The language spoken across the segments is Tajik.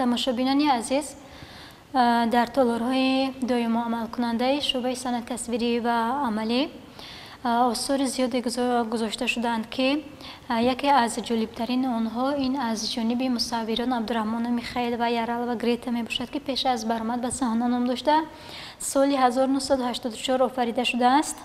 тамошобинони азиз, дар толорҳои доимо амалкунандаи шӯъбаи санъати тасвирӣ ва амалӣ осори зиёде гузошта шуданд ки яке аз ҷолибтарини онҳо ин аз ҷониби мусаввирон Абдураҳмонов Михаил ва Яралова Грета мебошад, ки пеш аз баромад ба саҳна ном дошта соли 1984 офарида шудааст.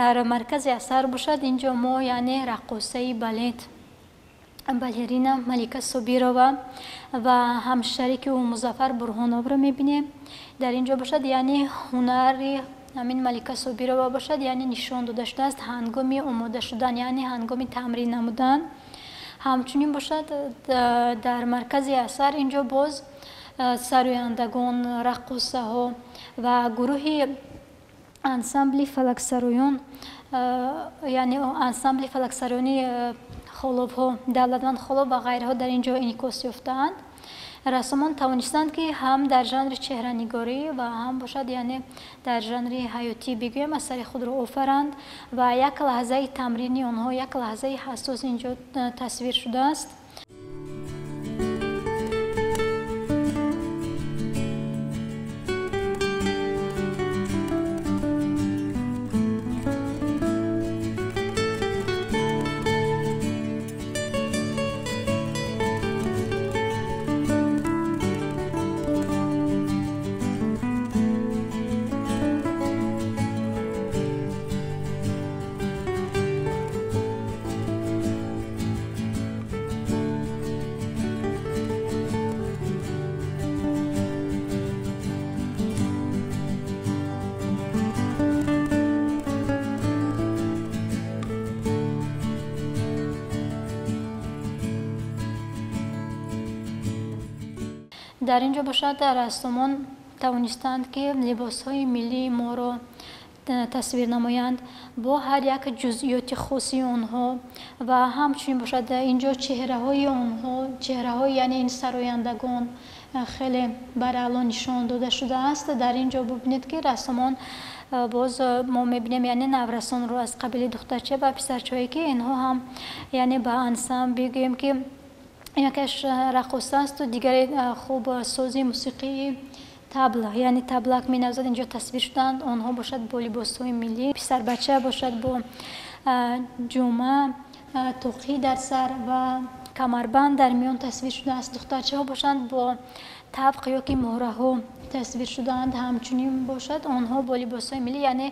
дар маркази асар бошад инҷо мо яъне раққосаи балерина Малика Собирова ва ҳамшарики ӯ Музаффар Бурҳоновро мебинем. дар инҷо бошад яъне ҳунари ҳамин Малика Собирова бошад, яъне нишон дода шудааст ҳангоми омода шудан, яъне ҳангоми тамрин намудан. ҳамчунин бошад дар маркази асар инҷо боз сарояндагон, раққосаҳо ва гурӯҳи ансамбли фалаксароён, яъне ансамбли фалаксароёни холовҳо, Давлатманд Холов ва ғайраҳо дар инҷо инъикос ёфтаанд. рассомон тавонистанд ки ҳам дар жанри чеҳранигорӣ ва ҳам бошад яъне дар жанри ҳаётӣ бигӯем асари худро офаранд ва як лаҳзаи тамрини онҳо, як лаҳзаи ҳассос инҷо тасвир шудааст. дар инҷо бошад рассомон тавонистанд ки либосҳои миллии моро тасвир намоянд бо ҳар як ҷузъиёти хоси онҳо ва ҳамчунин бошад инҷо чеҳраҳои онҳо, чеҳраҳои яъне ин сарояндагон хеле бараъло нишон дода шудааст. дар инҷо бубинед ки рассомон боз мо мебинем яъне наврасонро аз қабили духтарча ва писарчаҳое ки инҳо ҳам яъне ба ансамбл бигӯем ки якаш раққоса асту дигаре хуб сози мусиқии табла, яъне таблак менавзад инҷо тасвир шуданд. онҳо бошад бо либосҳои миллӣ, писарбача бошад бо ҷома, тоқӣ дар сар ва камарбанд дар миён тасвир шудааст. духтарчаҳо бошанд бо табқ ёки моҳраҳо тасвир шудаанд. ҳамчунин бошад онҳо бо либосҳои миллӣ, яъне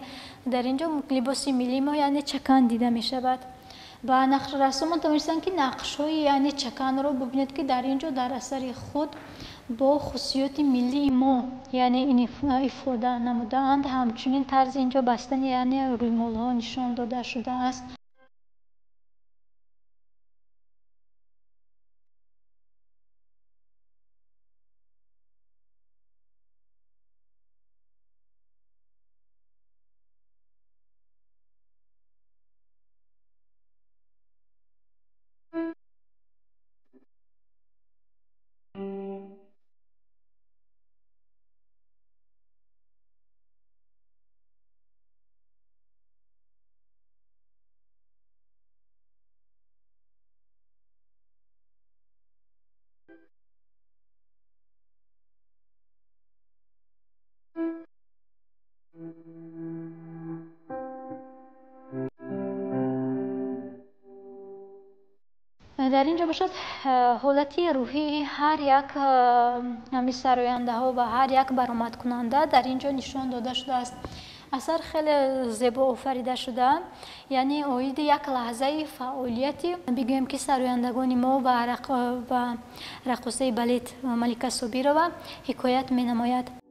дар инҷо либоси миллии мо яъне чакан дида мешавад. ва рассомон тавонистанд ки нақшҳои яъне чаканро бубинед ки дар инҷо дар асари худ бо хусусиёти миллии мо яъне ифода намудаанд. ҳамчунин тарзи инҷо бастани яъне рӯймолҳо нишон дода шудааст. дар инҷо бошад ҳолати рӯҳии ҳар як ҳами сарояндаҳо ва ҳар як баромадкунанда дар инҷо нишон дода шудааст. اثر خیلی زیبا آفریده شده، یعنی اوید یک لحظه فعالیتی بگویم که سرایندگان ما و رقاصه بالت ملیکا صابرова حکایت می نماید.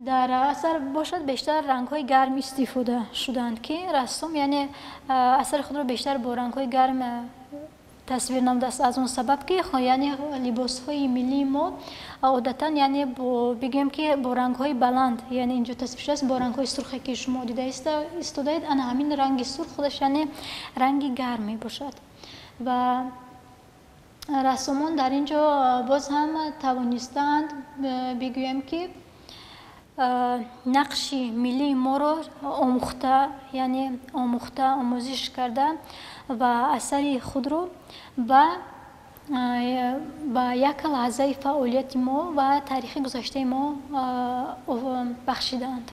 در اثر باشد بیشتر رنگ های گرم استفاده شدند که رسام یعنی اثر خود را بیشتر با رنگ های گرم تصویر نموده است، از اون سبب که یعنی لباس های ملی ما عادتا یعنی بگیم که با رنگ های بلند، یعنی اینجا تصویر شده است با رنگ های سرخی که شما دیده استودید، ان همین رنگ سرخ خودش یعنی رنگ گرم می باشد و رسامان در اینجا باز هم توانستند بگویم که نقش ملی ما رو آموزش کرده و اثر خود رو با یک لحظه فعالیت ما و تاریخ گذشته ما بخشیدند.